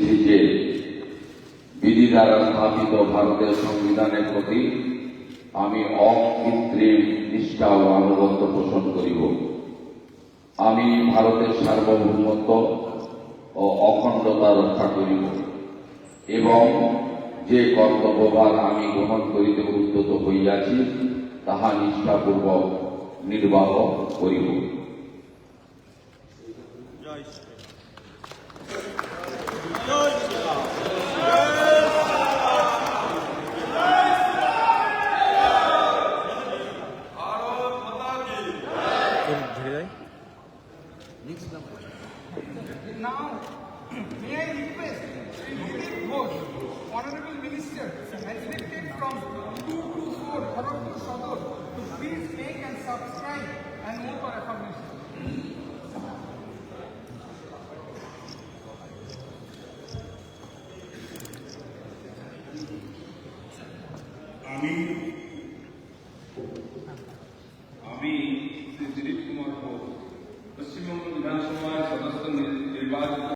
করেছি যে বিধি দ্বারা স্থাপিত ভারতের সংবিধানের প্রতি আমি অকৃত্রিম নিষ্ঠা ও আনুগত্য পোষণ করিব। আমি ভারতের সার্বভৌমত্ব ও অখণ্ডতা রক্ষা করিব এবং যে কর্তব্যভার আমি গ্রহণ করিতে উদ্যত হইয়াছি তাহা নিষ্ঠাপূর্বক নির্বাহ করিব। Now, may I request Sri Vivek Ghosh, Honorable Minister, as elected from 224 Kharagpur Sadar, to please take and subscribe and move for affirmation. আমি